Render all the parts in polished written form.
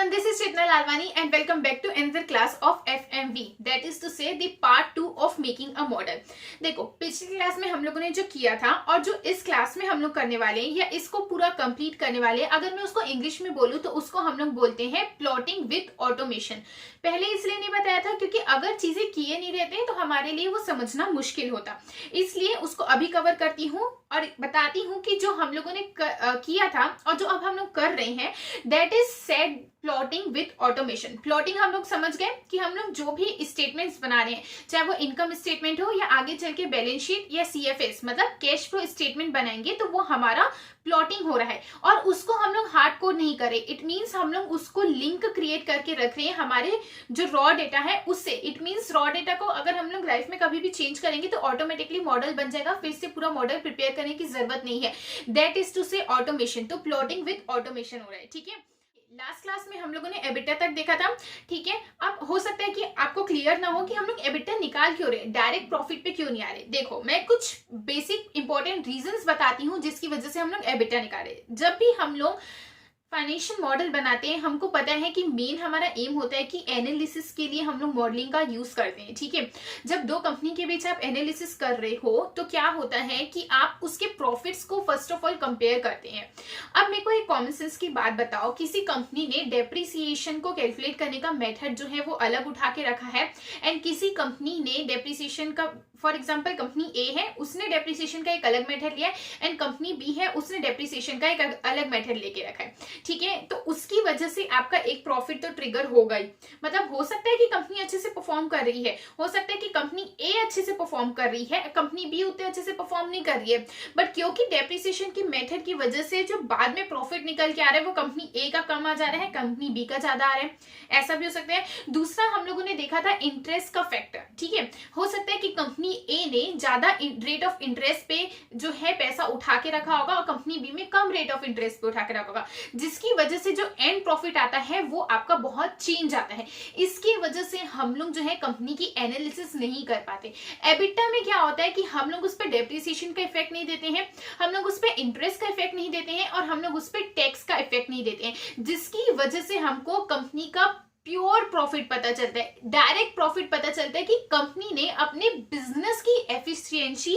everyone, this is Chitna Lalwani and welcome back to another class of FMV, that is to say the part 2 of making a model। देखो, पिछली class में हम लोगों ने जो किया था और जो इस क्लास में हम लोग करने वाले हैं या इसको पूरा कंप्लीट करने वाले हैं, अगर मैं उसको इंग्लिश में बोलूं तो उसको हम लोग बोलते हैं प्लॉटिंग विद ऑटोमेशन। पहले इसलिए नहीं बताया था क्योंकि अगर चीजें किए नहीं रहते तो हमारे लिए वो समझना मुश्किल होता, इसलिए उसको अभी कवर करती हूँ और बताती हूँ कि जो हम लोगों ने किया था और जो अब हम लोग कर रहे हैं, that is said plotting with automation. Plotting हम लोग समझ गए कि हम लोग जो भी स्टेटमेंट्स बना रहे हैं, चाहे वो इनकम स्टेटमेंट हो या आगे चल के बैलेंस शीट या सीएफएस मतलब कैश फ्लो स्टेटमेंट बनाएंगे, तो वो हमारा प्लॉटिंग हो रहा है और उसको हम लोग हार्ड कोड नहीं करे। इट मीन्स हम लोग उसको लिंक क्रिएट करके रख रहे हैं हमारे जो रॉ डेटा है उससे। इट मीन्स रॉ डेटा को अगर हम लोग लाइफ में कभी भी चेंज करेंगे तो ऑटोमेटिकली मॉडल बन जाएगा, फिर से पूरा मॉडल प्रिपेयर करने की जरूरत नहीं है। दैट इज टू से ऑटोमेशन। तो प्लॉटिंग विद ऑटोमेशन हो रहा है, ठीक है। लास्ट क्लास में हम लोगों ने एबिटा तक देखा था, ठीक है। अब हो सकता है कि आपको क्लियर ना हो कि हम लोग एबिटा निकाल क्यों रहे, डायरेक्ट प्रॉफिट पे क्यों नहीं आ रहे। देखो, मैं कुछ बेसिक इंपॉर्टेंट रीजंस बताती हूँ जिसकी वजह से हम लोग एबिटा निकाल रहे। जब भी हम लोग फाइनेंशियल मॉडल बनाते हैं, हमको पता है कि मेन हमारा एम होता है कि एनालिसिस के लिए हम लोग मॉडलिंग का यूज करते हैं, ठीक है। जब दो कंपनी के बीच आप एनालिसिस कर रहे हो तो क्या होता है कि आप उसके प्रॉफिट्स को फर्स्ट ऑफ ऑल कंपेयर करते हैं। अब मेरे को एक कॉमन सेंस की बात बताओ, किसी कंपनी ने डेप्रिसिएशन को कैलकुलेट करने का मेथड जो है वो अलग उठा के रखा है एंड किसी कंपनी ने डेप्रिसिएशन का, फॉर एग्जाम्पल कंपनी ए है उसने डेप्रिसिएशन का एक अलग मेथड लिया है एंड कंपनी बी है उसने डेप्रिसिएशन का एक अलग मेथड लेके रखा है, ठीक है। तो उसकी वजह से आपका एक प्रॉफिट तो ट्रिगर होगा ही। मतलब हो सकता है कि कंपनी अच्छे से परफॉर्म कर रही है, हो सकता है कि कंपनी ए अच्छे से परफॉर्म कर रही है, कंपनी बी उतने अच्छे से परफॉर्म नहीं कर रही है, बट क्योंकि डेप्रिसिएशन की मेथड की वजह से जो बाद में प्रॉफिट निकल के आ रहा है वो कंपनी ए का कम आ जा रहा है, कंपनी बी का ज्यादा आ रहा है, ऐसा भी हो सकता है। दूसरा हम लोगों ने देखा था इंटरेस्ट का फैक्टर, ठीक है। हो सकता है कि कंपनी ए ने ज्यादा रेट ऑफ इंटरेस्ट पे जो है पैसा उठा के रखा होगा और कंपनी बी में कम रेट ऑफ इंटरेस्ट पे उठा के रखा होगा, जिसकी वजह से जो एंड प्रॉफिट आता है वो आपका बहुत चेंज आता है। इसकी वजह से हम लोग जो है कंपनी की एनालिसिस नहीं कर पाते। एबिटा में क्या होता है कि हम लोग उस पर डेप्रिसिएशन का इफेक्ट नहीं देते हैं, हम लोग उस पर इंटरेस्ट का इफेक्ट नहीं देते हैं और हम लोग उस पर टैक्स का इफेक्ट नहीं देते हैं, जिसकी वजह से हमको कंपनी का प्योर प्रॉफिट पता चलता है, डायरेक्ट प्रॉफिट पता चलता है कि कंपनी ने अपने बिजनेस की एफिशिएंसी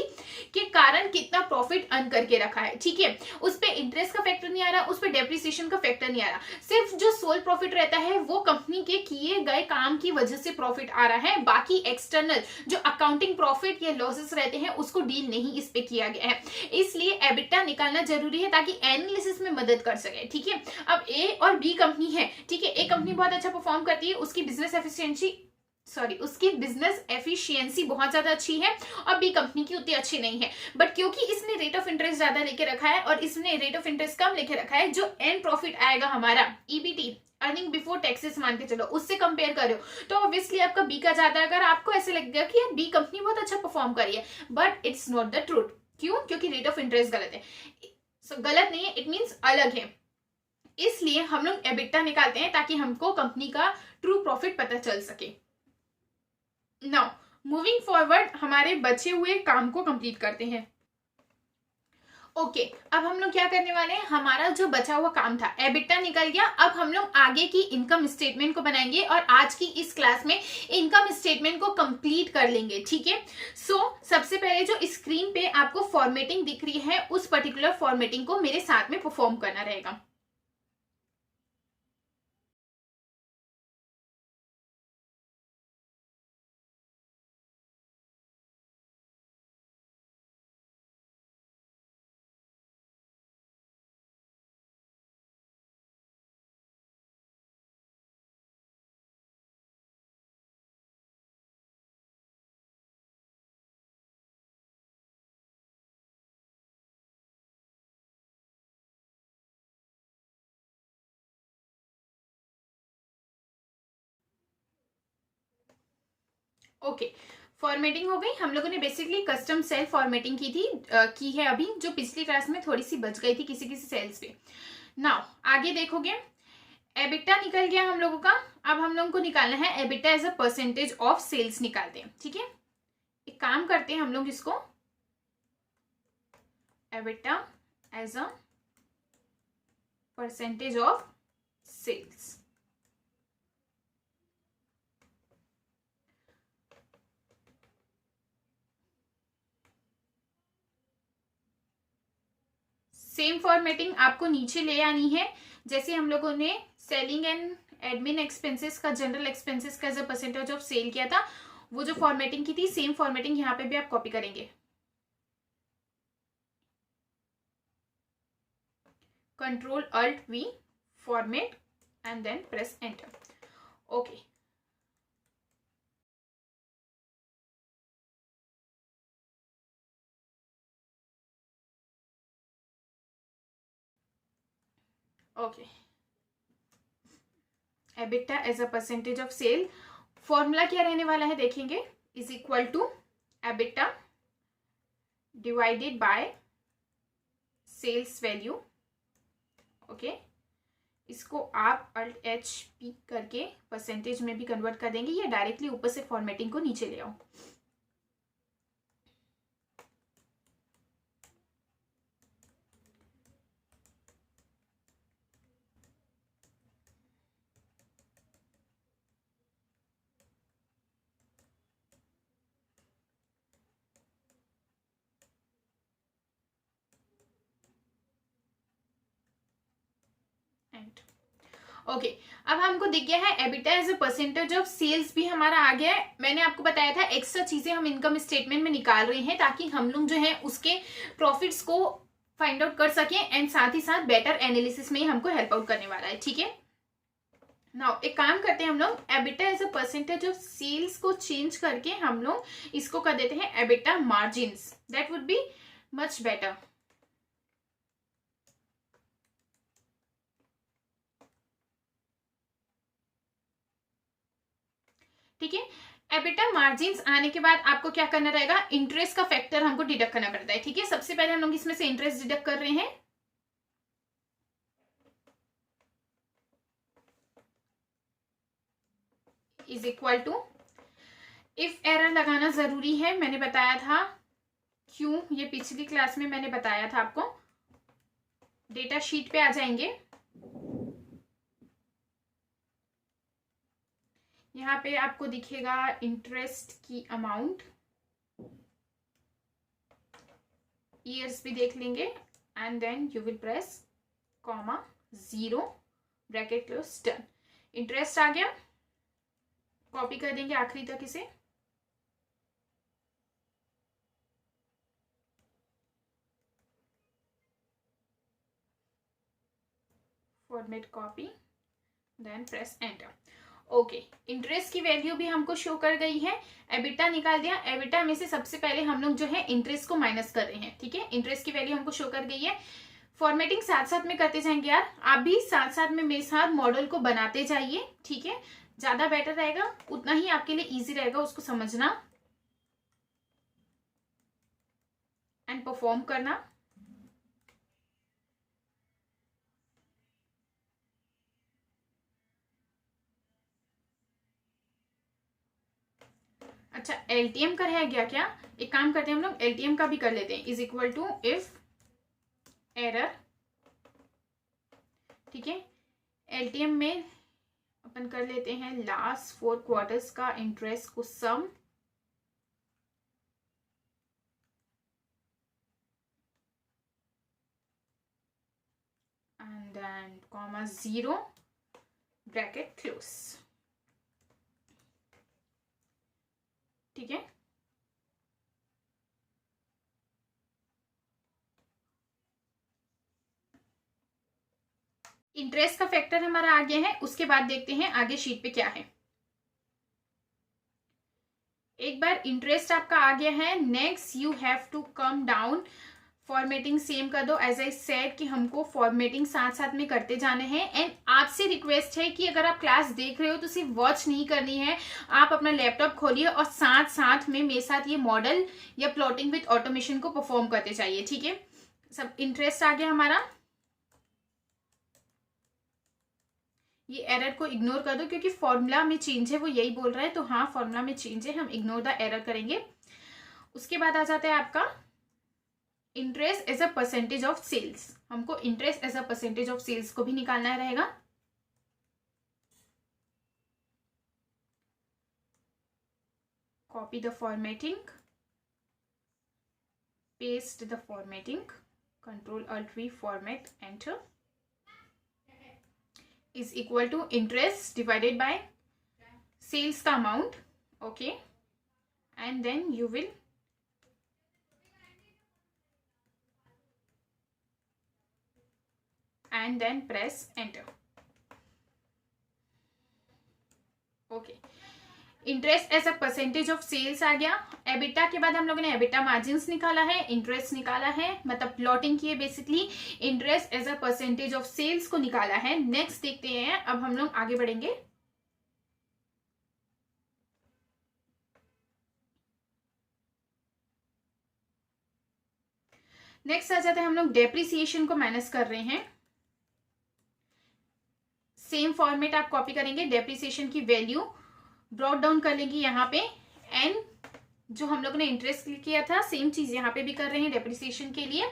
के कारण कितना प्रॉफिट अर्न करके रखा है, ठीक है। उस पे इंटरेस्ट का फैक्टर नहीं आ रहा, उस पे डेप्रिसिएशन का फैक्टर नहीं आ रहा, सिर्फ जो सोल प्रॉफिट रहता है वो कंपनी के किए गए काम की वजह से प्रॉफिट आ रहा है। बाकी एक्सटर्नल जो अकाउंटिंग प्रॉफिट या लॉसेस रहते हैं उसको डील नहीं इस पे किया गया है, इसलिए एबिटा निकालना जरूरी है ताकि एनालिसिस में मदद कर सके, ठीक है। अब ए और बी कंपनी है, ठीक है। ए कंपनी बहुत अच्छा परफॉर्म करती है, उसकी बिजनेस एफिशिएंसी बहुत ज्यादा अच्छी है और बी कंपनी की उतनी अच्छी नहीं है, बट क्योंकि इसने रेट ऑफ इंटरेस्ट ज्यादा लेके रखा है और इसने रेट ऑफ इंटरेस्ट कम लेके रखा है, जो एंड प्रॉफिट आएगा हमारा ईबीटी अर्निंग बिफोर टैक्सेस मान के चलो, उससे कंपेयर करो तो ऑब्वियसली आपका बी का ज्यादा। अगर आपको ऐसे लगेगा कि यार बी कंपनी बहुत अच्छा परफॉर्म करी है, but it's not the truth. क्यों? क्योंकि रेट ऑफ इंटरेस्ट गलत है। गलत नहीं है, इट मीन्स अलग है, इसलिए हम लोग एबिटा निकालते हैं ताकि हमको कंपनी का ट्रू प्रॉफिट पता चल सके। नाउ मूविंग फॉरवर्ड, हमारे बचे हुए काम को कंप्लीट करते हैं। ओके, अब हम लोग क्या करने वाले हैं, हमारा जो बचा हुआ काम था एबिटा निकल गया, अब हम लोग आगे की इनकम स्टेटमेंट को बनाएंगे और आज की इस क्लास में इनकम स्टेटमेंट को कंप्लीट कर लेंगे, ठीक है। सो सबसे पहले जो स्क्रीन पे आपको फॉर्मेटिंग दिख रही है उस पर्टिकुलर फॉर्मेटिंग को मेरे साथ में परफॉर्म करना रहेगा। ओके, फॉर्मेटिंग हो गई। हम लोगों ने बेसिकली कस्टम सेल फॉर्मेटिंग की है अभी, जो पिछली क्लास में थोड़ी सी बच गई थी किसी किसी सेल्स पे। नाउ आगे देखोगे, एबिटा निकल गया हम लोगों का। अब हम लोगों को निकालना है EBITDA as a percentage of sales निकालते हैं, ठीक है। एक काम करते हैं हम लोग इसको EBITDA as a percentage of sales, same formatting आपको नीचे ले आनी है, जैसे हम लोगों ने सेलिंग एंड एडमिन एक्सपेंसेस का, जनरल एक्सपेंसेस का as a percentage of sale किया था, वो जो फॉर्मेटिंग की थी सेम फॉर्मेटिंग यहाँ पे भी आप कॉपी करेंगे। Control alt V, format and then press enter. Okay, okay, EBITDA as a percentage of sale, formula क्या रहने वाला है देखेंगे, is equal to EBITDA divided by sales value. Okay, इसको आप अल्ट एच पी करके परसेंटेज में भी कन्वर्ट कर देंगे, या डायरेक्टली ऊपर से फॉर्मेटिंग को नीचे ले आओ। ओके, अब हमको दिख गया है EBITDA as a percentage of sales भी हमारा आ गया है। मैंने आपको बताया था एक्स्ट्रा चीजें हम इनकम स्टेटमेंट में निकाल रहे हैं ताकि हम लोग जो है उसके प्रॉफिट्स को फाइंड आउट कर सकें, एंड साथ ही साथ बेटर एनालिसिस में ही हमको हेल्प आउट करने वाला है। ठीक है, नाउ एक काम करते हैं, हम लोग EBITDA as a percentage of sales को चेंज करके हम लोग इसको कर देते हैं EBITDA margins, that would be much better. ठीक है, एबिटा मार्जिन्स आने के बाद आपको क्या करना रहेगा, इंटरेस्ट का फैक्टर हमको डिडक्ट करना पड़ता है। ठीक है, सबसे पहले हम लोग इसमें से इंटरेस्ट डिडक्ट कर रहे हैं, is equal to, if error लगाना जरूरी है, मैंने बताया था क्यों, ये पिछली क्लास में मैंने बताया था आपको। डेटा शीट पे आ जाएंगे, यहाँ पे आपको दिखेगा इंटरेस्ट की अमाउंट, ईयर्स भी देख लेंगे, and then you will press comma 0 bracket close done. Interest आ गया, कॉपी कर देंगे आखिरी तक इसे, format copy, then press enter. Okay, interest की वैल्यू भी हमको शो कर गई है, एबिटा निकाल दिया, एबिटा में से सबसे पहले हम लोग जो है इंटरेस्ट को माइनस कर रहे हैं। ठीक है, इंटरेस्ट की वैल्यू हमको शो कर गई है, फॉर्मेटिंग साथ साथ में करते जाएंगे यार, आप भी साथ साथ में मेरे साथ मॉडल को बनाते जाइए। ठीक है, ज्यादा बेटर रहेगा, उतना ही आपके लिए इजी रहेगा उसको समझना एंड परफॉर्म करना। अच्छा, एलटीएम का रह गया क्या, एक काम करते हैं हम लोग एलटीएम का भी कर लेते हैं, is equal to if error. ठीक है, एलटीएम में अपन कर लेते हैं लास्ट 4 क्वार्टर्स का इंटरेस्ट को sum, and then comma 0 bracket close. ठीक है, इंटरेस्ट का फैक्टर हमारा आ गया है, उसके बाद देखते हैं आगे शीट पे क्या है। एक बार इंटरेस्ट आपका आ गया है, next you have to come down, formatting same कर दो, एज आई सेड कि हमको फॉर्मेटिंग साथ साथ में करते जाने हैं। एंड आपसे रिक्वेस्ट है कि अगर आप क्लास देख रहे हो तो सिर्फ वॉच नहीं करनी है, आप अपना लैपटॉप खोलिए और साथ साथ में मेरे साथ ये मॉडल या प्लॉटिंग विद ऑटोमेशन को परफॉर्म करते चाहिए। ठीक है, सब इंटरेस्ट आ गया हमारा, ये एरर को इग्नोर कर दो क्योंकि फॉर्मूला में चेंज है, वो यही बोल रहा है, तो हाँ फॉर्मूला में चेंज है, हम इग्नोर द एरर करेंगे। उसके बाद आ जाता है आपका interest as a percentage of sales, हमको interest as a percentage of sales को भी निकालना रहेगा। Copy the formatting, paste the formatting, control alt V, format, enter, is equal to interest divided by sales का amount. Okay, and then you will and then press enter. Okay, interest as a percentage of sales आ गया. EBITA के बाद हम लोगों ने EBITDA margin निकाला है, इंटरेस्ट निकाला है, मतलब प्लॉटिंग की है basically. Interest as a percentage of sales को निकाला है. नेक्स्ट देखते हैं, अब हम लोग आगे बढ़ेंगे. नेक्स्ट आ जाते हैं हम लोग डेप्रिसिएशन को माइनस कर रहे हैं. सेम फॉर्मेट आप कॉपी करेंगे. डेप्रिसिएशन की वैल्यू ब्रॉट डाउन कर लेंगे यहाँ पे. एंड जो हम लोगों ने इंटरेस्ट किया था सेम चीज यहाँ पे भी कर रहे हैं डेप्रिसिएशन के लिए.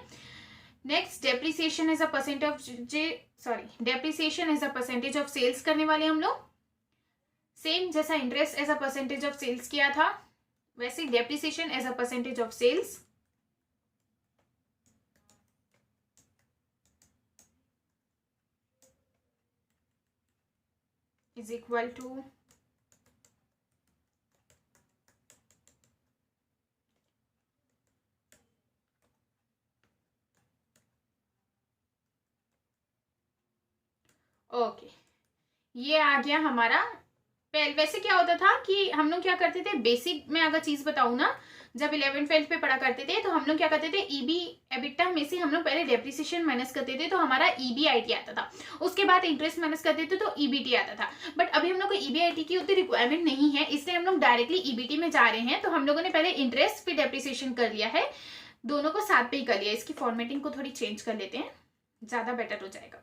Next depreciation as a percentage of sales करने वाले हम लोग. सेम जैसा interest as a percentage of sales किया था वैसे depreciation as a percentage of sales. Is equal to okay. ये आ गया हमारा. पहले वैसे क्या होता था कि हम लोग क्या करते थे, बेसिक में अगर चीज बताऊं ना, जब 11th-12th पे पढ़ा करते थे तो हम लोग क्या करते थे, ईबी एबिटा में से हम लोग पहले डेप्रिसिएशन माइनस करते थे तो हमारा ईबीआईटी आता था. उसके बाद इंटरेस्ट माइनस करते थे तो ईबीटी आता था. बट अभी हम लोग को ईबीआईटी की उतनी रिक्वायरमेंट नहीं है, इसलिए हम लोग डायरेक्टली ईबीटी में जा रहे हैं. तो हम लोगों ने पहले इंटरेस्ट फिर डेप्रिसिएशन कर लिया है, दोनों को साथ पे ही कर लिया. इसकी फॉर्मेटिंग को थोड़ी चेंज कर लेते हैं, ज्यादा बेटर हो जाएगा.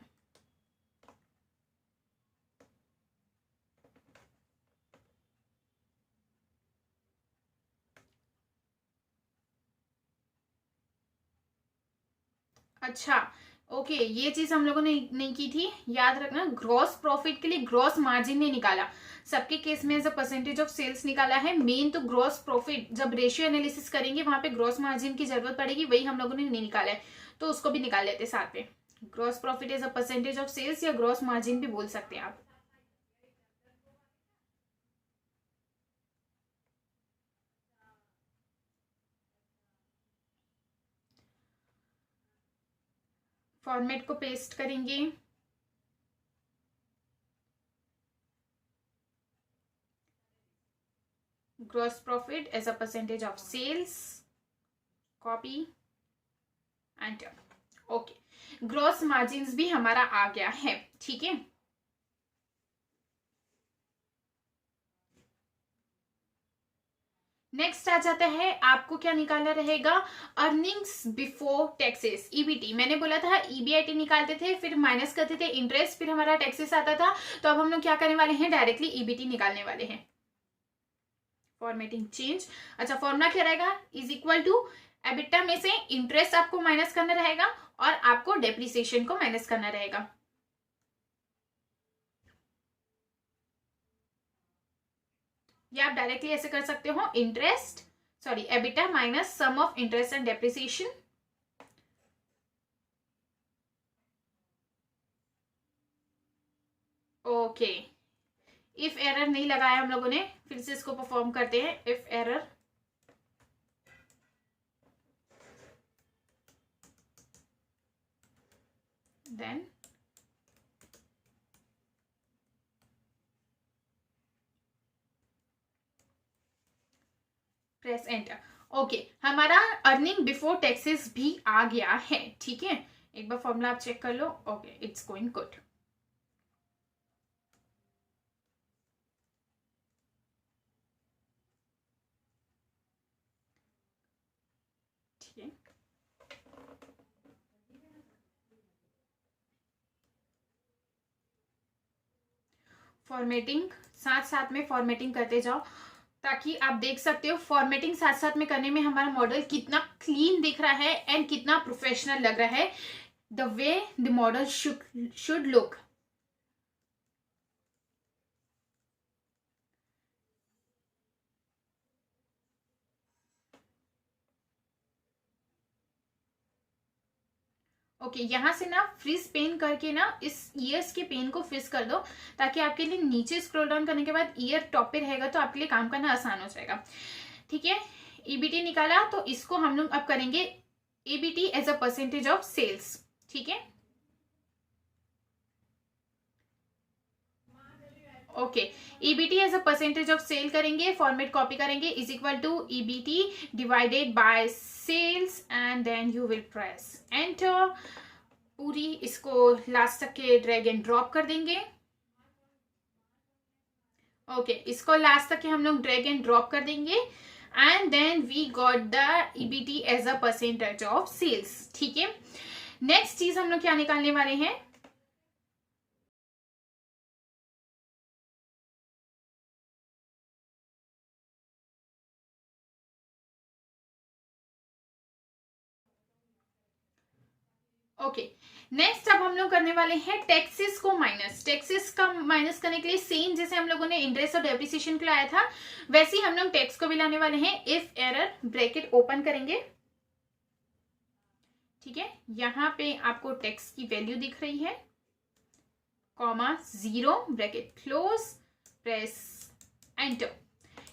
अच्छा ओके, ये चीज हम लोगों ने नहीं की थी, याद रखना. ग्रॉस प्रॉफिट के लिए ग्रॉस मार्जिन नहीं निकाला, सबके केस में as a percentage of sales निकाला है. मेन तो ग्रॉस प्रॉफिट जब रेशियो एनालिसिस करेंगे वहां पे ग्रॉस मार्जिन की जरूरत पड़ेगी, वही हम लोगों ने नहीं निकाला है, तो उसको भी निकाल लेते साथ में. Gross profit as a percentage of sales या ग्रॉस मार्जिन भी बोल सकते हैं आप. फॉर्मेट को पेस्ट करेंगे. Gross profit as a percentage of sales, copy, enter. Okay, gross margin भी हमारा आ गया है. ठीक है, नेक्स्ट आ जाता है, आपको क्या निकालना रहेगा, अर्निंग्स बिफोर टैक्सेस, ईबीटी. मैंने बोला था ईबीआईटी निकालते थे फिर माइनस करते थे इंटरेस्ट, फिर हमारा टैक्सेस आता था. तो अब हम लोग क्या करने वाले हैं, डायरेक्टली ईबीटी निकालने वाले हैं. Formatting change. अच्छा, फॉर्मूला क्या रहेगा, इज इक्वल टू एबिटा में से इंटरेस्ट आपको माइनस करना रहेगा और आपको डेप्रिसिएशन को माइनस करना रहेगा. या आप डायरेक्टली ऐसे कर सकते हो, interest sorry EBITDA minus sum of interest and depreciation. Okay, if error नहीं लगाया हम लोगों ने, फिर से इसको परफॉर्म करते हैं. If error, then press enter. Okay, हमारा अर्निंग बिफोर टैक्सेस भी आ गया है. ठीक है, एक बार फॉर्मूला आप चेक कर लो. Okay, it's going good. ठीक है, फॉर्मेटिंग साथ साथ में फॉर्मेटिंग करते जाओ ताकि आप देख सकते हो फॉर्मेटिंग साथ साथ में करने में हमारा मॉडल कितना क्लीन दिख रहा है एंड कितना प्रोफेशनल लग रहा है. The way the model should look. Okay, यहाँ से ना फ्रीज पेन करके ना इस ईयर्स के पेन को फ्रीज कर दो, ताकि आपके लिए नीचे स्क्रॉल डाउन करने के बाद ईयर टॉप पे रहेगा, तो आपके लिए काम करना आसान हो जाएगा। ठीक है, ईबीटी निकाला, तो इसको हम लोग अब करेंगे EBT as a percentage of sales. ठीक है, okay, EBT as a percentage of sale करेंगे, फॉर्मेट कॉपी करेंगे, is equal to EBT divided by sales and then you will press enter. पूरी इसको लास्ट तक के ड्रैग एंड ड्रॉप कर देंगे। ओके, इसको लास्ट तक के हम लोग ड्रैग एंड ड्रॉप कर देंगे and then we got the EBT as a percentage of sales. ठीक है, नेक्स्ट चीज हम लोग क्या निकालने वाले हैं, ओके, नेक्स्ट अब हम लोग करने वाले हैं टैक्सेस को माइनस। टैक्सेस का माइनस करने के लिए सेम जैसे हम लोगों ने इंटरेस्ट और डेप्रिसिएशन को लाया था, वैसे ही हम लोग टैक्स को भी लाने वाले हैं। इफ एरर ब्रैकेट ओपन करेंगे, ठीक है, यहाँ पे आपको टैक्स की वैल्यू दिख रही है, comma 0 bracket close, press enter.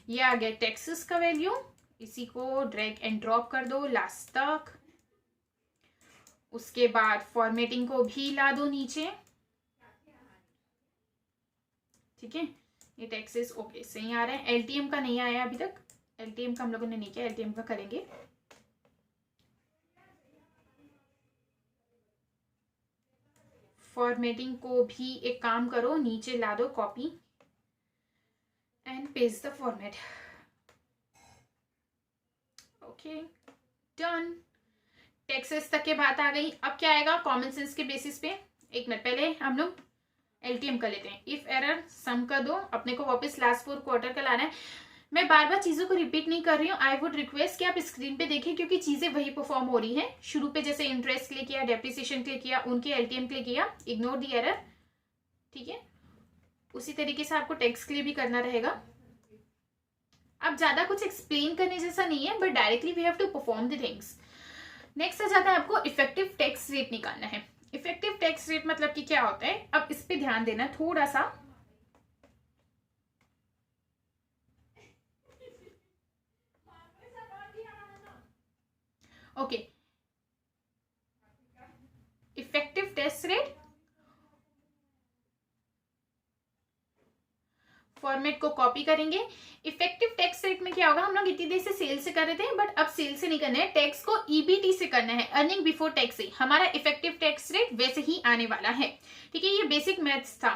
ये आ गया टैक्सेस का वैल्यू, इसी को ड्रैग एंड ड्रॉप कर दो लास्ट तक। उसके बाद फॉर्मेटिंग को भी ला दो नीचे। ठीक है, ये टैक्सेस ओके सही आ रहा है, एलटीएम का नहीं आया अभी तक, एलटीएम का हम लोगों ने नहीं किया, एलटीएम का करेंगे। फॉर्मेटिंग को भी एक काम करो, नीचे ला दो, copy and paste the format. Okay, done. Taxes तक के बात आ गई। अब क्या आएगा, कॉमन सेंस के बेसिस पे। एक मिनट, पहले हम लोग एलटीएम कर लेते हैं। इफ एरर सम कर दो, अपने को वापस लास्ट 4 क्वार्टर का लाना है। मैं बार बार चीजों को रिपीट नहीं कर रही हूँ, आई वुड रिक्वेस्ट कि आप स्क्रीन पे देखें, क्योंकि चीजें वही परफॉर्म हो रही है। शुरू पे जैसे इंटरेस्ट क्लिक किया, डेप्रिसिएशन क्लिक किया, उनके एलटीएम क्लिक किया, इग्नोर दी एरर। ठीक है, उसी तरीके से आपको टैक्स के लिए भी करना रहेगा। अब ज्यादा कुछ एक्सप्लेन करने जैसा नहीं है, but directly we have to perform the things. Next आ जाता है, आपको इफेक्टिव टैक्स रेट निकालना है। इफेक्टिव टैक्स रेट मतलब कि क्या होता है, अब इस पे ध्यान देना थोड़ा सा। Okay, effective tax rate, format को कॉपी करेंगे। इफेक्टिव टैक्स रेट में क्या होगा, हम लोग इतनी देर से सेल से कर रहे थे, बट अब सेल से नहीं करना है, टैक्स को ईबीटी से करना है, अर्निंग बिफोर टैक्स से। हमारा इफेक्टिव टैक्स रेट वैसे ही आने वाला है। ठीक है, ये बेसिक मैथ्स था।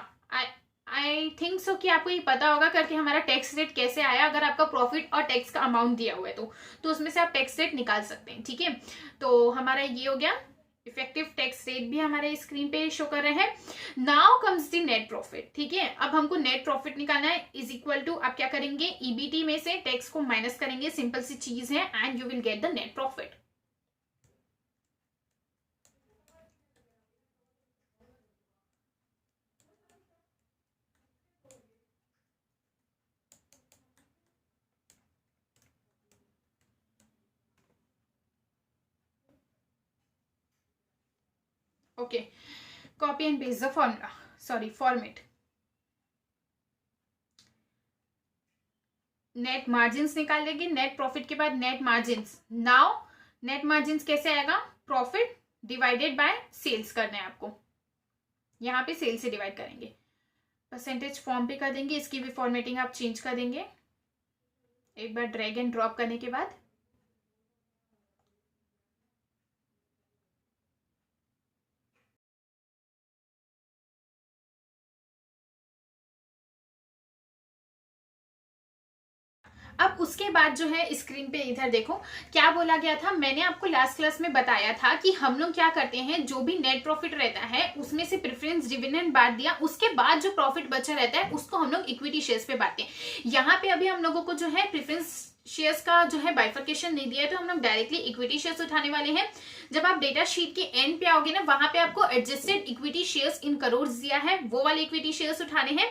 आई थिंक सो कि आपको ये पता होगा करके हमारा टैक्स रेट कैसे आया। अगर आपका प्रॉफिट और टैक्स का अमाउंट दिया हुआ है तो उसमें से आप टैक्स रेट निकाल सकते हैं। ठीक है, तो हमारा ये हो गया, इफेक्टिव टैक्स रेट भी हमारे स्क्रीन पे शो कर रहे हैं। Now comes the net profit. ठीक है, अब हमको नेट प्रॉफिट निकालना है, इज इक्वल टू आप क्या करेंगे, ईबीटी में से टैक्स को माइनस करेंगे, सिंपल सी चीज है, and you will get the net profit. Okay, copy and paste the formula, sorry format. Net margins निकाल लेंगे, नेट प्रॉफिट के बाद net margins. Now net margins कैसे आएगा, प्रॉफिट डिवाइडेड बाय सेल्स करना है आपको, यहाँ पे सेल्स से डिवाइड करेंगे, परसेंटेज फॉर्म पे कर देंगे, इसकी भी फॉर्मेटिंग आप चेंज कर देंगे एक बार ड्रैग एंड ड्रॉप करने के बाद। अब उसके बाद जो है स्क्रीन पे इधर देखो क्या बोला गया था। मैंने आपको लास्ट क्लास में बताया था कि हम लोग क्या करते हैं, जो भी नेट प्रॉफिट रहता है उसमें से प्रेफरेंस डिविडेंड बांट दिया, उसके बाद जो प्रॉफिट बचा रहता है उसको हम लोग इक्विटी शेयर्स पे बांटते हैं। यहाँ पे अभी हम लोगों को जो है प्रेफरेंस शेयर्स का जो है बाइफर्केशन नहीं दिया है, तो हम लोग डायरेक्टली इक्विटी शेयर्स उठाने वाले हैं। जब आप डेटा शीट के एंड पे आओगे ना, वहां पे आपको adjusted equity shares in crore दिया है, वो वाले इक्विटी शेयर्स उठाने हैं।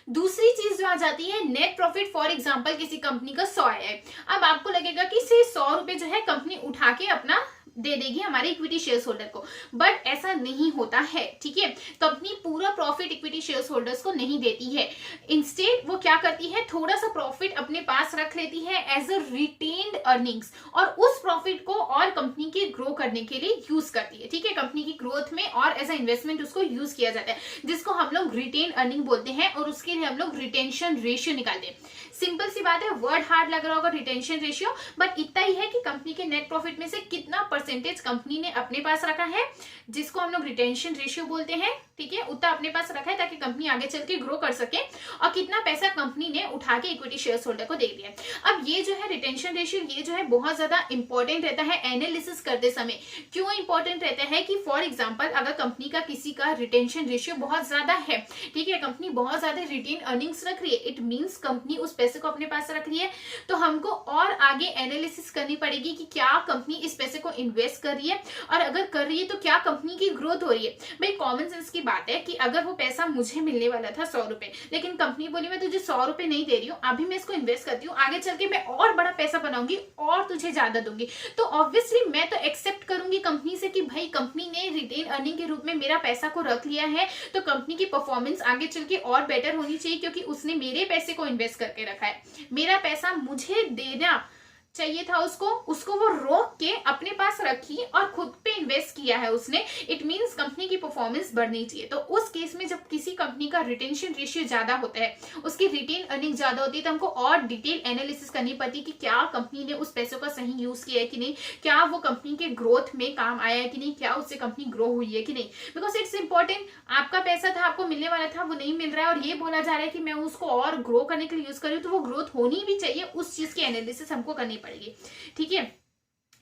दूसरी चीज जो आ जाती है, नेट प्रॉफिट फॉर एग्जांपल किसी कंपनी का 100 है, अब आपको लगेगा कि से 100 रुपए जो है कंपनी उठा के अपना दे देगी हमारे इक्विटी शेयर होल्डर को, बट ऐसा नहीं होता है, ठीक है। कंपनी पूरा प्रॉफिट इक्विटी शेयर होल्डर्स को नहीं देती है, इंस्टेड वो क्या करती है, थोड़ा सा प्रॉफिट अपने पास रख लेती है एज अ रिटेन्ड अर्निंग्स, और उस प्रॉफिट को और कंपनी के ग्रो करने के लिए यूज करती है, ठीक है। कंपनी की ग्रोथ में और एज अ इन्वेस्टमेंट उसको यूज किया जाता है, जिसको हम लोग रिटेन अर्निंग बोलते हैं, और उसके लिए हम लोग रिटेंशन रेशियो निकालते हैं। सिंपल सी बात है, वर्ड हार्ड लग रहा होगा रिटेंशन रेशियो, बट इतना ही है कि कंपनी के नेट प्रॉफिट में से कितना परसेंटेज कंपनी ने अपने पास रखा है, जिसको हम लोग रिटेंशन रेशियो बोलते हैं, ठीक है, उतना अपने पास रखा है ताकि कंपनी आगे चल के ग्रो कर सके, और कितना पैसा कंपनी ने उठा के इक्विटी शेयर होल्डर को दे दिया। अब ये जो है रिटेंशन रेशियो, ये जो है बहुत ज्यादा इंपॉर्टेंट रहता है एनालिसिस करते समय। क्यों इंपॉर्टेंट रहता है कि फॉर एग्जांपल अगर कंपनी का किसी का रिटेंशन रेशियो बहुत ज्यादा है, ठीक है, कंपनी बहुत ज्यादा रिटेन अर्निंग्स रख रही है, इट मींस कंपनी उस पैसे को अपने पास रख रही है, तो हमको और आगे एनालिसिस करनी पड़ेगी कि क्या कंपनी इस पैसे को इन्वेस्ट कर रही है, और अगर कर रही है तो क्या कंपनी की ग्रोथ हो रही है। भाई कॉमन सेंस की बात है कि अगर वो पैसा मुझे मिलने वाला था 100 रुपए, लेकिन कंपनी बोली मैं तुझे 100 रुपए नहीं दे रही हूँ, अभी मैं इसको इन्वेस्ट करती हूँ, आगे चल के मैं और बड़ा पैसा बनाऊंगी और तुझे ज्यादा दूंगी, तो ऑब्वियसली मैं तो एक्सेप्ट करूंगी कंपनी से कि भाई कंपनी ने रिटेन अर्निंग के रूप में मेरा पैसा को रख लिया है, तो कंपनी की परफॉर्मेंस आगे चल के और बेटर होनी चाहिए, क्योंकि उसने मेरे पैसे को इन्वेस्ट करके रखा है, मेरा पैसा मुझे देना चाहिए था उसको वो रोक के अपने पास रखी और खुद पे इन्वेस्ट किया है उसने, इट मींस कंपनी की परफॉर्मेंस बढ़नी चाहिए। तो उस केस में जब किसी कंपनी का रिटेंशन रेशियो ज्यादा होता है, उसकी रिटेन अर्निंग ज्यादा होती है, तो हमको और डिटेल एनालिसिस करनी पड़ती है कि क्या कंपनी ने उस पैसों का सही यूज किया है कि नहीं, क्या वो कंपनी के ग्रोथ में काम आया है कि नहीं, क्या उससे कंपनी ग्रो हुई है कि नहीं, बिकॉज इट्स इंपॉर्टेंट। आपका पैसा था, आपको मिलने वाला था, वो नहीं मिल रहा है, और ये बोला जा रहा है कि मैं उसको और ग्रो करने के लिए यूज कर रही हूँ, तो वो ग्रोथ होनी भी चाहिए, उस चीज की एनालिसिस हमको करनी पड़ेगी, ठीक है।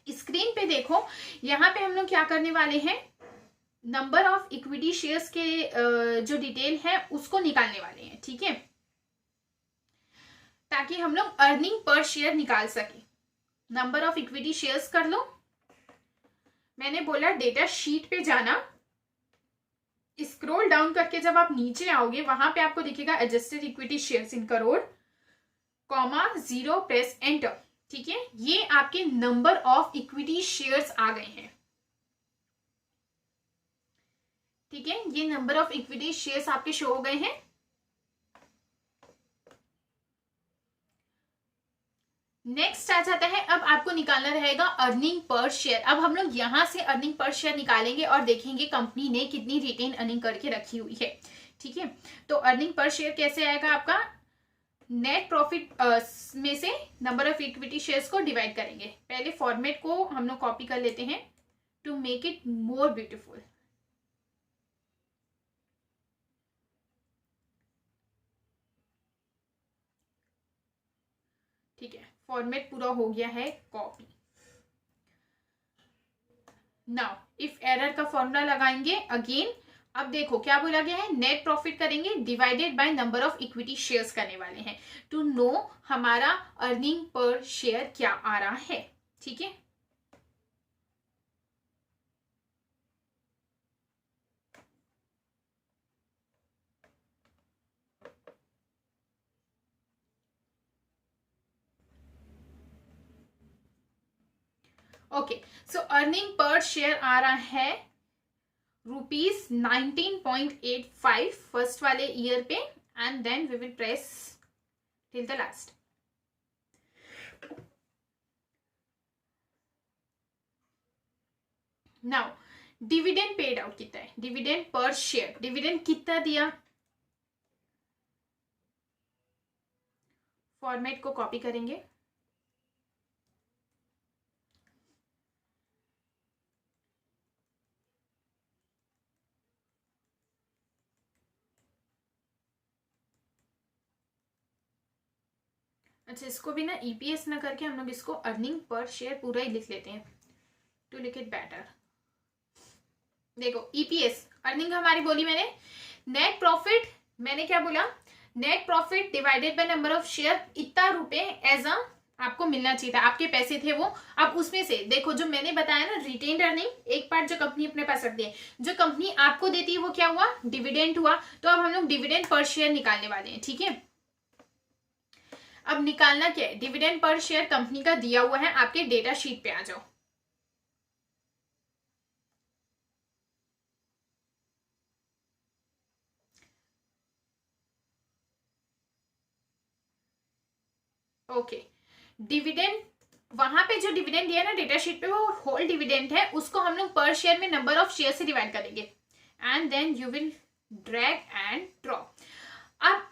स्क्रीन पे देखो, यहां पे हम लोग क्या करने वाले हैं, नंबर ऑफ इक्विटी शेयर्स के जो डिटेल है उसको निकालने वाले हैं, ठीक है, ताकि हम लोग अर्निंग पर शेयर निकाल सके। नंबर ऑफ इक्विटी शेयर्स कर लो, मैंने बोला डेटा शीट पे जाना, स्क्रॉल डाउन करके जब आप नीचे आओगे वहां पे आपको दिखेगा adjusted equity shares in crore, comma 0, press enter, ठीक है। ये आपके नंबर ऑफ इक्विटी शेयर्स आ गए हैं, ठीक है, ये नंबर ऑफ इक्विटी शेयर्स आपके शो हो गए हैं। नेक्स्ट आ जाता है, अब आपको निकालना रहेगा अर्निंग पर शेयर। अब हम लोग यहां से अर्निंग पर शेयर निकालेंगे और देखेंगे कंपनी ने कितनी रिटेन अर्निंग करके रखी हुई है, ठीक है। तो अर्निंग पर शेयर कैसे आएगा, आपका नेट प्रॉफिट में से नंबर ऑफ इक्विटी शेयर्स को डिवाइड करेंगे। पहले फॉर्मेट को हम लोग कॉपी कर लेते हैं to make it more beautiful, ठीक है, फॉर्मेट पूरा हो गया है कॉपी। नाउ इफ एरर का फॉर्मूला लगाएंगे अगेन, अब देखो क्या बोला गया है, नेट प्रॉफिट करेंगे divided by number of equity shares करने वाले हैं, टू नो हमारा अर्निंग पर शेयर क्या आ रहा है, ठीक है। Okay, so earning per share आ रहा है ₹19.85 फर्स्ट वाले ईयर पे, and then we will press till the last. Now dividend paid out कितना है, डिविडेंड पर शेयर, डिविडेंड कितना दिया, फॉर्मेट को कॉपी करेंगे, अच्छा इसको भी ना ईपीएस ना करके हम लोग इसको अर्निंग पर शेयर पूरा ही लिख लेते हैं टू लिक इट बेटर। देखो ईपीएस अर्निंग हमारी बोली मैंने, नेट प्रॉफिट मैंने क्या बोला, net profit divided by number of share, इतना रुपए एज अ आपको मिलना चाहिए था, आपके पैसे थे वो। अब उसमें से देखो जो मैंने बताया ना रिटेन्ड अर्निंग, एक पार्ट जो कंपनी अपने पास रखती है, जो कंपनी आपको देती है वो क्या हुआ, डिविडेंड हुआ। तो अब हम लोग डिविडेंड पर शेयर निकालने वाले हैं, ठीक है। अब निकालना क्या है, डिविडेंड पर शेयर कंपनी का दिया हुआ है, आपके डेटा शीट पे आ जाओ। ओके, डिविडेंड वहां पे जो डिविडेंड दिया ना डेटा शीट पे वो होल डिविडेंड है, उसको हम लोग पर शेयर में नंबर ऑफ शेयर से डिवाइड करेंगे and then you will drag and draw. अब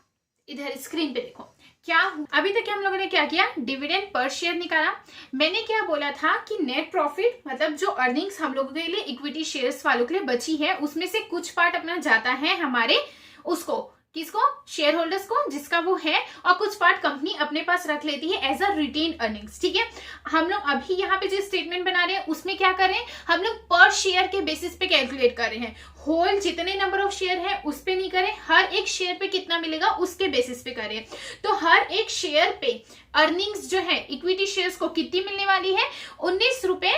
इधर स्क्रीन पे देखो क्या अभी तक हम लोगों ने क्या किया, डिविडेंड पर शेयर निकाला। मैंने क्या बोला था कि नेट प्रॉफिट मतलब जो अर्निंग्स हम लोगों के लिए इक्विटी शेयर्स वालों के लिए बची है उसमें से कुछ पार्ट अपना जाता है हमारे उसको, किसको, शेयर होल्डर्स को जिसका वो है, और कुछ पार्ट कंपनी अपने पास रख लेती है एज अ रिटेन अर्निंग्स। ठीक है, हम लोग अभी यहाँ पे जो स्टेटमेंट बना रहे हैं उसमें क्या कर रहे हैं, हम लोग पर शेयर के बेसिस पे कैलकुलेट कर रहे हैं, होल जितने नंबर ऑफ शेयर है उस पे नहीं करें, हर एक शेयर पे कितना मिलेगा उसके बेसिस पे करें। तो हर एक शेयर पे अर्निंग्स जो है इक्विटी शेयर्स को कितनी मिलने वाली है, 19 रुपीज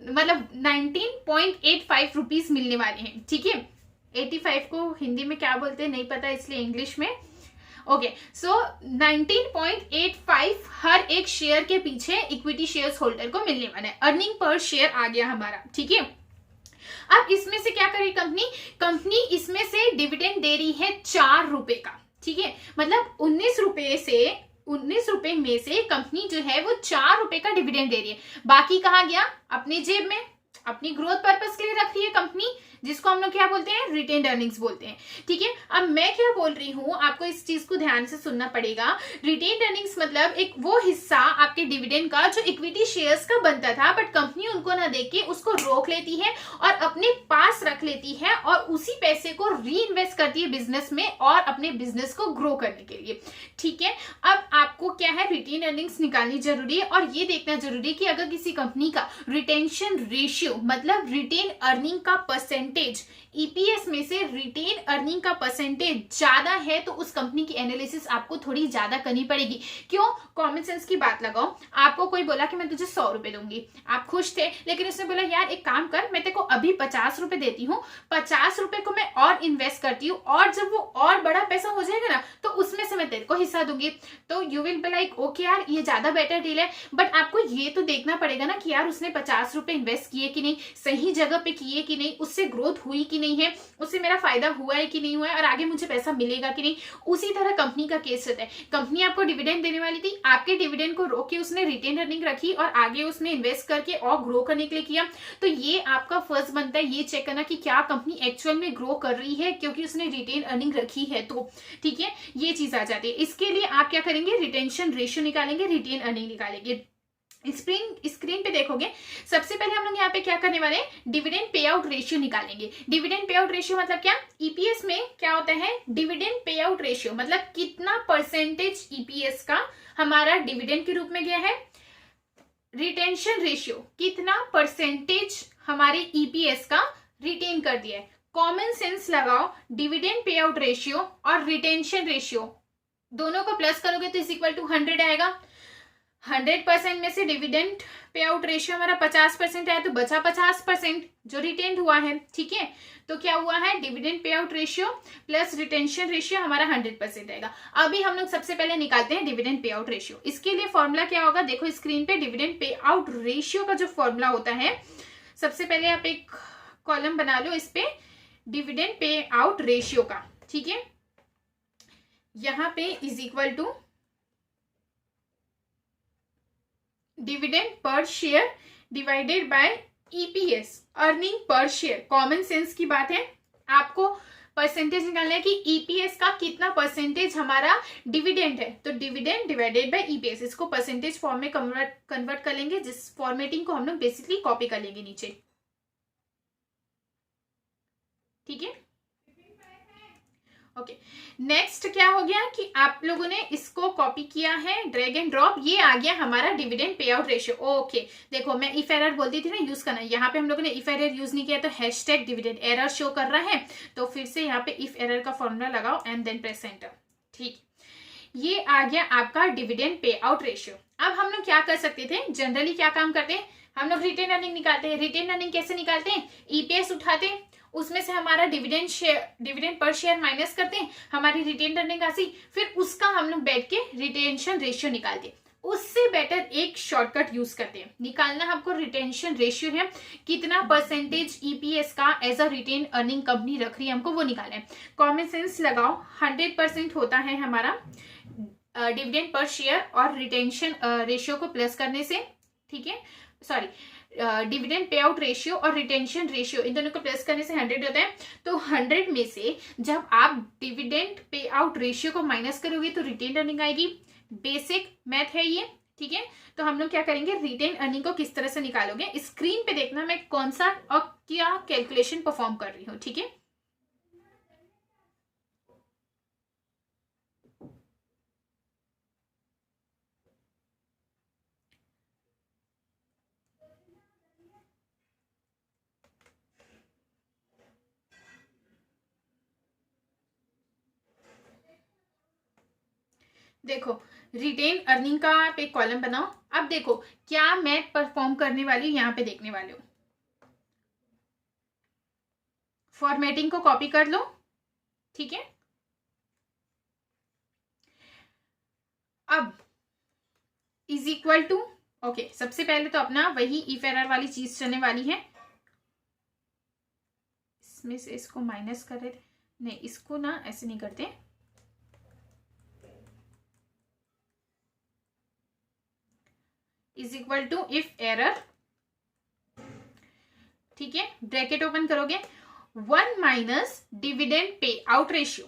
मतलब 19.85 रुपीज मिलने वाले हैं। ठीक है, 85 को हिंदी में क्या बोलते हैं नहीं पता इसलिए इंग्लिश में। ओके, सो 19.85 हर एक शेयर के पीछे इक्विटी शेयर्स होल्डर को मिलने वाला है, अर्निंग पर शेयर आ गया हमारा। ठीक है, अब इसमें से क्या करेगी कंपनी इसमें से डिविडेंड दे रही है 4 रुपए का। ठीक है, मतलब 19 रुपए में से कंपनी जो है वो 4 रुपए का डिविडेंड दे रही है, बाकी कहाँ गया, अपनी जेब में, अपनी ग्रोथ पर्पस के लिए रख रही है कंपनी, जिसको हम लोग क्या बोलते हैं, रिटेन्ड अर्निंग्स बोलते हैं। ठीक है, अब मैं क्या बोल रही हूं, आपको इस चीज को ध्यान से सुनना पड़ेगा। रिटेन्ड अर्निंग्स मतलब एक वो हिस्सा आपके डिविडेंड का जो इक्विटी शेयर्स का बनता था, बट कंपनी उनको ना देख के उसको रोक लेती है और अपने पास रख लेती है और उसी पैसे को री इन्वेस्ट करती है बिजनेस में और अपने बिजनेस को ग्रो करने के लिए। ठीक है, अब आपको क्या है, रिटेन अर्निंग्स निकालनी जरूरी है और ये देखना जरूरी है कि अगर किसी कंपनी का रिटेंशन रेशियो मतलब रिटेन अर्निंग का परसेंटेज ईपीएस में से रिटेन अर्निंग का परसेंटेज ज्यादा है तो उस कंपनी की एनालिसिस आपको थोड़ी ज्यादा करनी पड़ेगी। क्यों, कॉमन सेंस की बात लगाओ, आपको कोई बोला कि मैं तुझे 100 रुपए दूंगी, आप खुश थे, लेकिन उसने बोला यार एक काम कर, मैं तेरे को अभी 50 रुपए देती हूँ, 50 रुपए को मैं और इन्वेस्ट करती हूँ और जब वो और बड़ा पैसा हो जाएगा ना तो उसमें से मैं तेरे को हिस्सा दूंगी। तो you will be like okay यार ये ज्यादा बेटर डील है, बट आपको ये तो देखना पड़ेगा ना कि यार उसने 50 रुपए इन्वेस्ट किए कि नहीं, सही जगह पे किए कि नहीं, उससे ग्रोथ हुई कि नहीं है, उससे मेरा फायदा हुआ है कि नहीं हुआ है और आगे मुझे पैसा मिलेगा कि नहीं। उसी तरह कंपनी का केस रहता है, कंपनी आपको डिविडेंड देने वाली थी, आपके डिविडेंड को रोक के उसने रिटेन अर्निंग रखी और आगे उसने इन्वेस्ट करके और ग्रो करने के लिए किया। तो ये आपका फर्ज बनता है ये चेक करना कि क्या कंपनी एक्चुअल में ग्रो कर रही है क्योंकि उसने रिटेन अर्निंग रखी है। तो ठीक है, ये चीज आ जाती है। इसके लिए आप क्या करेंगे, रिटेंशन रेशियो निकालेंगे, रिटेन अर्निंग निकालेंगे। स्क्रीन पे देखोगे, सबसे पहले हम लोग यहाँ पे क्या करने वाले हैं, डिविडेंड पे आउट रेशियो निकालेंगे। डिविडेंड पे आउट रेशियो मतलब क्या, ईपीएस में क्या होता है, डिविडेंड पे आउट रेशियो मतलब कितना परसेंटेज ईपीएस का हमारा डिविडेंड के रूप में गया है, रिटेंशन रेशियो कितना परसेंटेज हमारे ईपीएस का रिटेन कर दिया है। कॉमन सेंस लगाओ, डिविडेंड पे आउट रेशियो और रिटेंशन रेशियो दोनों को प्लस करोगे तो इज इक्वल टू 100 आएगा। 100% में से डिविडेंड पे आउट रेशियो हमारा 50% आया तो बचा 50% जो रिटेन्ड हुआ है। ठीक है, तो क्या हुआ है, dividend pay out ratio plus retention ratio हमारा 100% आएगा। अभी हम लोग सबसे पहले निकालते हैं डिविडेंड पे आउट रेशियो। इसके लिए फॉर्मूला क्या होगा, देखो स्क्रीन पे, डिविडेंड पे आउट रेशियो का जो फॉर्मूला होता है, सबसे पहले आप एक कॉलम बना लो इस पे डिविडेंड पे आउट रेशियो का। ठीक है, यहां पे is equal to dividend per share divided by EPS, earning per share. Common sense की बात है, आपको परसेंटेज निकालना है कि ईपीएस का कितना परसेंटेज हमारा डिविडेंड है, तो डिविडेंड डिवाइडेड बाय ईपीएस, इसको परसेंटेज फॉर्म में कन्वर्ट कर लेंगे, जिस फॉर्मेटिंग को हम लोग बेसिकली कॉपी कर लेंगे नीचे। ठीक है, ओके, नेक्स्ट क्या हो गया कि आप लोगों ने इसको कॉपी किया है, ड्रैग एंड ड्रॉप, ये आ गया हमारा dividend pay out ratio. Okay, देखो मैं इफ एरर बोलती थी ना यूज करना, यहाँ पे हम लोगों ने इफ एरर यूज नहीं किया तो हैशटैग डिविडेंड एरर शो कर रहा है, तो फिर से यहाँ पे इफ एरर का फॉर्मूला लगाओ एंड देन प्रेस एंटर। ठीक, ये आ गया आपका डिविडेंड पे आउट रेशियो। अब हम लोग क्या कर सकते थे, जनरली क्या काम करते हैं, हम लोग रिटेन अर्निंग निकालते हैं। रिटेन अर्निंग कैसे निकालते हैं, ईपीएस उठाते हैं, उसमें से हमारा डिविडेंड पर शेयर माइनस करते हैं, हमारी रिटेन अर्निंग आती, फिर उसका हम लोग बैठ के रिटेंशन रेशियो निकालते हैं। उससे बेटर एक शॉर्टकट यूज करते हैं। निकालना हमको रिटेंशन रेशियो है, कितना परसेंटेज ईपीएस का as a retain earning company रख रही है, हमको वो निकालना है। कॉमन सेंस लगाओ, 100% होता है हमारा डिविडेंड पर शेयर और रिटेंशन रेशियो को प्लस करने से, ठीक है, sorry dividend pay out ratio और रिटेंशन रेशियो इन दोनों को प्लस करने से 100 होता है। तो 100 में से जब आप डिविडेंड पे आउट रेशियो को माइनस करोगे तो रिटेन अर्निंग आएगी। बेसिक मैथ है ये, ठीक है। तो हम लोग क्या करेंगे, रिटेन अर्निंग को किस तरह से निकालोगे, स्क्रीन पे देखना मैं कौन सा और क्या कैलकुलेशन परफॉर्म कर रही हूँ, ठीक है। देखो रिटेन अर्निंग का आप एक कॉलम बनाओ। अब देखो क्या मैं परफॉर्म करने वाली हूं, यहां पे देखने वाले हो। फॉर्मेटिंग को कॉपी कर लो, ठीक है। अब इज इक्वल टू, ओके, सबसे पहले तो अपना वही इफ एरर वाली चीज चलने वाली है। इसमें से इसको माइनस कर रहे थे, नहीं इसको ना ऐसे नहीं करते, is equal to if error, ठीक है, ब्रैकेट ओपन करोगे 1 माइनस डिविडेंड पे आउट रेशियो,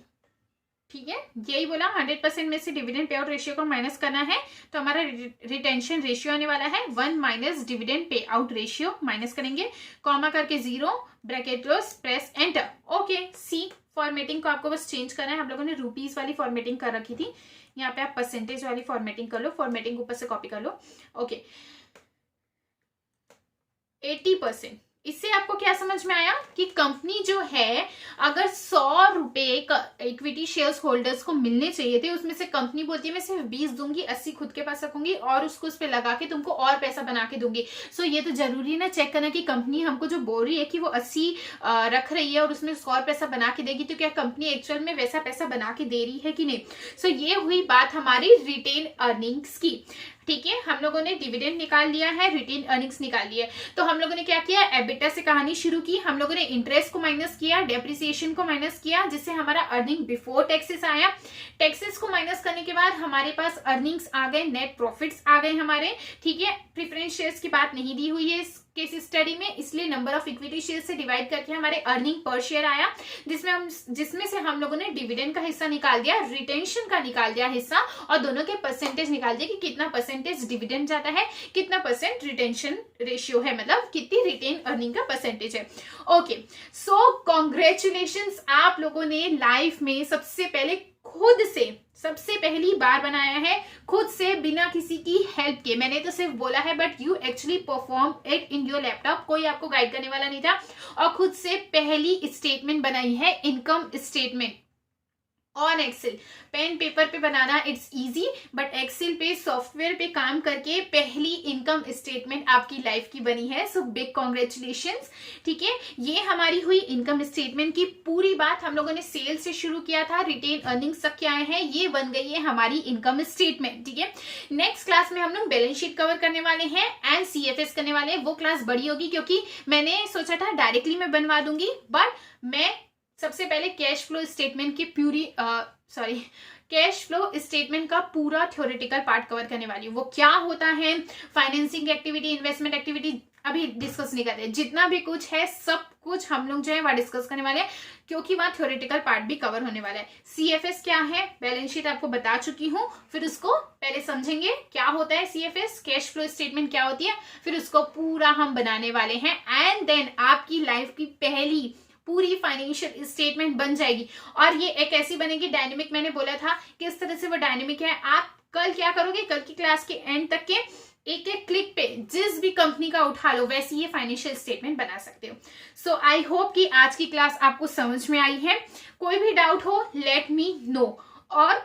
ठीक है, यही बोला 100% में से डिविडेंड पे आउट रेशियो को माइनस करना है, तो हमारा रिटेंशन रेशियो आने वाला है 1 माइनस डिविडेंड पे आउट रेशियो, माइनस करेंगे, कॉमा करके 0, bracket close, press enter. Okay, see formatting को आपको बस चेंज करना है। हम लोगों ने रुपीज वाली फॉर्मेटिंग कर रखी थी, यहाँ पे आप परसेंटेज वाली फॉर्मेटिंग कर लो, फॉर्मेटिंग ऊपर से कॉपी कर लो। ओके, 80%। इससे आपको क्या समझ में आया कि कंपनी जो है, अगर 100 रुपए इक्विटी शेयर्स होल्डर्स को मिलने चाहिए थे, उसमें से कंपनी बोलती है मैं सिर्फ 20 दूंगी, 80 खुद के पास रखूंगी और उसको उस पर लगा के तुमको और पैसा बना के दूंगी। सो ये तो जरूरी है ना चेक करना कि कंपनी हमको जो बोल रही है कि वो 80 रख रही है और उसमें और पैसा बना के देगी, तो क्या कंपनी एक्चुअल में वैसा पैसा बना के दे रही है कि नहीं। सो ये हुई बात हमारी रिटेन अर्निंग्स की, ठीक है। हम लोगों ने डिविडेंड निकाल लिया है, रिटेन अर्निंग्स निकाल लिया है। तो हम लोगों ने क्या किया, एबिटा से कहानी शुरू की। हम लोगों ने इंटरेस्ट को माइनस किया, डेप्रिसिएशन को माइनस किया, जिससे हमारा अर्निंग बिफोर टैक्सेस आया। टैक्सेस को माइनस करने के बाद हमारे पास अर्निंग्स आ गए, नेट प्रॉफिट्स आ गए हमारे, ठीक है। प्रेफरेंस शेयर्स की बात नहीं दी हुई है इस केस स्टडी में, इसलिए नंबर ऑफ इक्विटी शेयर से डिवाइड करके हमारे अर्निंग पर शेयर आया, जिसमें से हम लोगों ने डिविडेंड का हिस्सा निकाल दिया, रिटेंशन का निकाल दिया हिस्सा, और दोनों के परसेंटेज निकाल दिया कि कितना परसेंटेज डिविडेंड जाता है, कितना परसेंट रिटेंशन रेशियो है, मतलब कितनी रिटेन अर्निंग का परसेंटेज है। ओके, सो कॉन्ग्रेचुलेशंस, आप लोगों ने लाइफ में सबसे पहले खुद से सबसे पहली बार बनाया है, खुद से, बिना किसी की हेल्प के। मैंने तो सिर्फ बोला है, but you actually perform it in your laptop, कोई आपको गाइड करने वाला नहीं था, और खुद से पहली स्टेटमेंट बनाई है, income statement on Excel. Pen paper पे बनाना इट्स इजी, बट एक्सेल पे सॉफ्टवेयर पे काम करके पहली इनकम स्टेटमेंट आपकी लाइफ की बनी है। सो बिग कॉन्ग्रेचुलेशंस, ठीक है। ये हमारी हुई इनकम स्टेटमेंट की पूरी बात। हम लोगों ने सेल से शुरू किया था, रिटेन अर्निंग्स तक क्या है, ये बन गई है हमारी इनकम स्टेटमेंट, ठीक है। नेक्स्ट क्लास में हम लोग बैलेंस शीट कवर करने वाले हैं एंड सीएफएस करने वाले हैं। वो क्लास बड़ी होगी क्योंकि मैंने सोचा था डायरेक्टली मैं बनवा दूंगी, बट मैं सबसे पहले कैश फ्लो स्टेटमेंट की कैश फ्लो स्टेटमेंट का पूरा थ्योरेटिकल पार्ट कवर करने वाली हूँ। वो क्या होता है, फाइनेंसिंग एक्टिविटी, इन्वेस्टमेंट एक्टिविटी अभी डिस्कस नहीं करते, जितना भी कुछ है सब कुछ हम लोग जो है वहां डिस्कस करने वाले हैं, क्योंकि वहां थ्योरेटिकल पार्ट भी कवर होने वाला है। सीएफएस क्या है, बैलेंस शीट आपको बता चुकी हूँ, फिर उसको पहले समझेंगे क्या होता है सीएफएस, कैश फ्लो स्टेटमेंट क्या होती है, फिर उसको पूरा हम बनाने वाले हैं, एंड देन आपकी लाइफ की पहली पूरी फाइनेंशियल स्टेटमेंट बन जाएगी। और ये एक ऐसी बनेगी डायनेमिक, मैंने बोला था किस तरह से वो डायनेमिक है। आप कल क्या करोगे, कल की क्लास के एंड तक के एक एक क्लिक पे जिस भी कंपनी का उठा लो, वैसी ये फाइनेंशियल स्टेटमेंट बना सकते हो। सो आई होप कि आज की क्लास आपको समझ में आई है। कोई भी डाउट हो लेट मी नो, और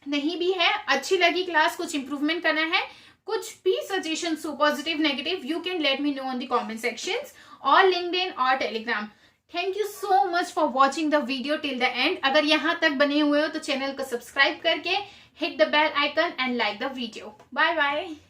नहीं भी है, अच्छी लगी क्लास, कुछ इंप्रूवमेंट करना है, कुछ भी सजेशन हो, positive negative, you can let me know on the comment sections और लिंक्डइन और Telegram. Thank you so much for watching the video till the end. अगर यहाँ तक बने हुए हो तो चैनल को सब्सक्राइब करके hit the bell icon and like the video. Bye bye.